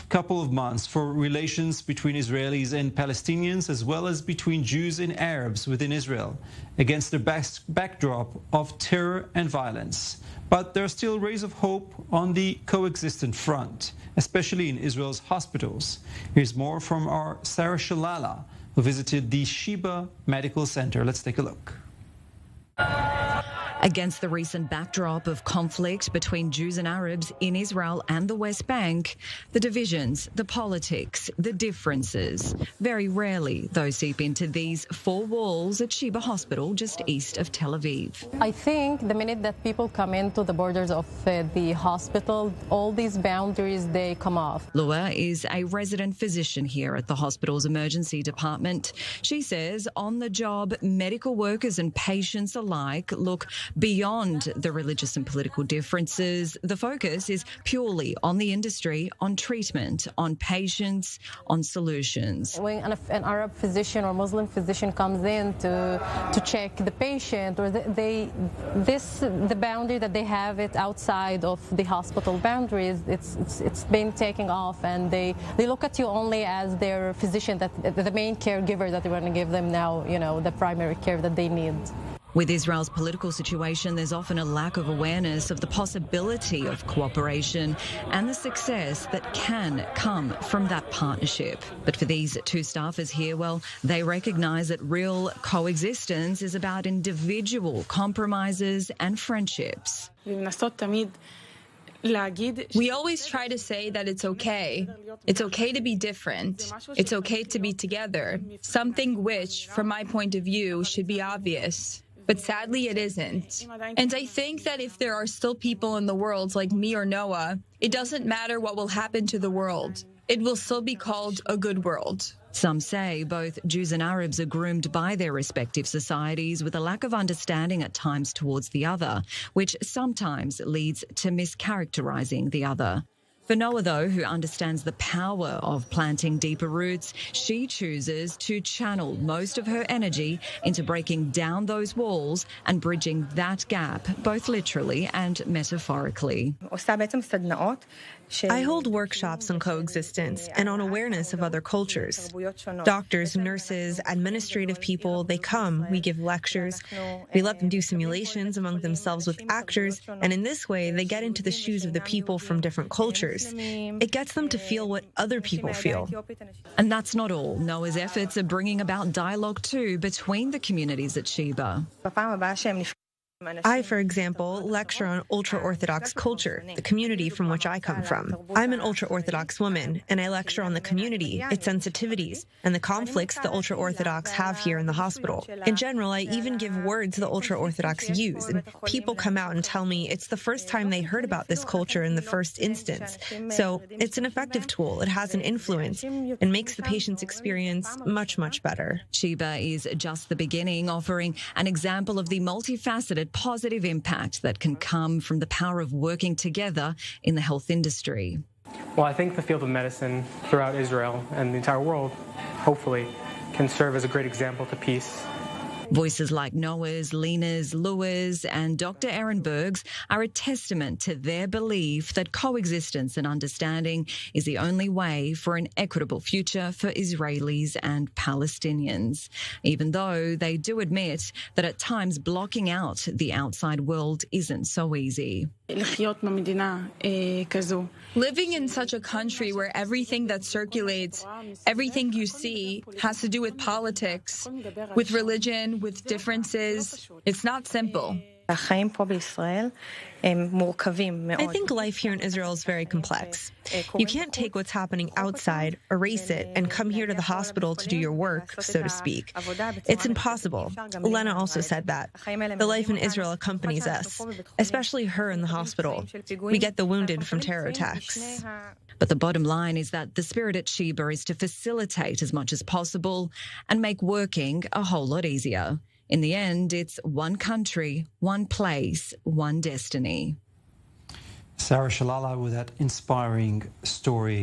couple of months for relations between Israelis and Palestinians, as well as between Jews and Arabs within Israel, against the backdrop of terror and violence. But there are still rays of hope on the coexistent front, especially in Israel's hospitals. Here's more from our Sarah Shalala, who visited the Sheba Medical Center. Let's take a look. Against the recent backdrop of conflict between Jews and Arabs in Israel and the West Bank, the divisions, the politics, the differences, very rarely those seep into these four walls at Sheba Hospital just east of Tel Aviv. I think the minute that people come into the borders of the hospital, all these boundaries, they come off. Lua is a resident physician here at the hospital's emergency department. She says on the job, medical workers and patients alike look beyond the religious and political differences. The focus is purely on the industry, on treatment, on patients, on solutions. When an Arab physician or Muslim physician comes in to check the patient, or the boundary that they have it outside of the hospital boundaries, it's been taken off, and they look at you only as their physician, that the main caregiver that they want to give them now, the primary care that they need. With Israel's political situation, there's often a lack of awareness of the possibility of cooperation and the success that can come from that partnership. But for these two staffers here, well, they recognise that real coexistence is about individual compromises and friendships. We always try to say that it's okay. It's okay to be different. It's okay to be together. Something which, from my point of view, should be obvious. But sadly, it isn't. And I think that if there are still people in the world like me or Noah, it doesn't matter what will happen to the world. It will still be called a good world. Some say both Jews and Arabs are groomed by their respective societies with a lack of understanding at times towards the other, which sometimes leads to mischaracterizing the other. For Noah, though, who understands the power of planting deeper roots, she chooses to channel most of her energy into breaking down those walls and bridging that gap, both literally and metaphorically. I hold workshops on coexistence and on awareness of other cultures. Doctors, nurses, administrative people, they come, we give lectures, we let them do simulations among themselves with actors, and in this way they get into the shoes of the people from different cultures. It gets them to feel what other people feel. And that's not all. Noah's efforts are bringing about dialogue too between the communities at Sheba. I, for example, lecture on ultra-Orthodox culture, the community from which I come from. I'm an ultra-Orthodox woman, and I lecture on the community, its sensitivities, and the conflicts the ultra-Orthodox have here in the hospital. In general, I even give words the ultra-Orthodox use, and people come out and tell me it's the first time they heard about this culture in the first instance. So it's an effective tool. It has an influence and makes the patient's experience much, much better. Sheba is just the beginning, offering an example of the multifaceted positive impact that can come from the power of working together in the health industry. Well, I think the field of medicine throughout Israel and the entire world, hopefully, can serve as a great example to peace. Voices like Noah's, Lena's, Lua's and Dr. Ehrenberg's are a testament to their belief that coexistence and understanding is the only way for an equitable future for Israelis and Palestinians, even though they do admit that at times blocking out the outside world isn't so easy. Living in such a country where everything that circulates, everything you see, has to do with politics, with religion, with differences, it's not simple. I think life here in Israel is very complex. You can't take what's happening outside, erase it, and come here to the hospital to do your work, so to speak. It's impossible. Lena also said that. The life in Israel accompanies us, especially her in the hospital. We get the wounded from terror attacks. But the bottom line is that the spirit at Sheba is to facilitate as much as possible and make working a whole lot easier. In the end, it's one country, one place, one destiny. Sarah Shalala with that inspiring story.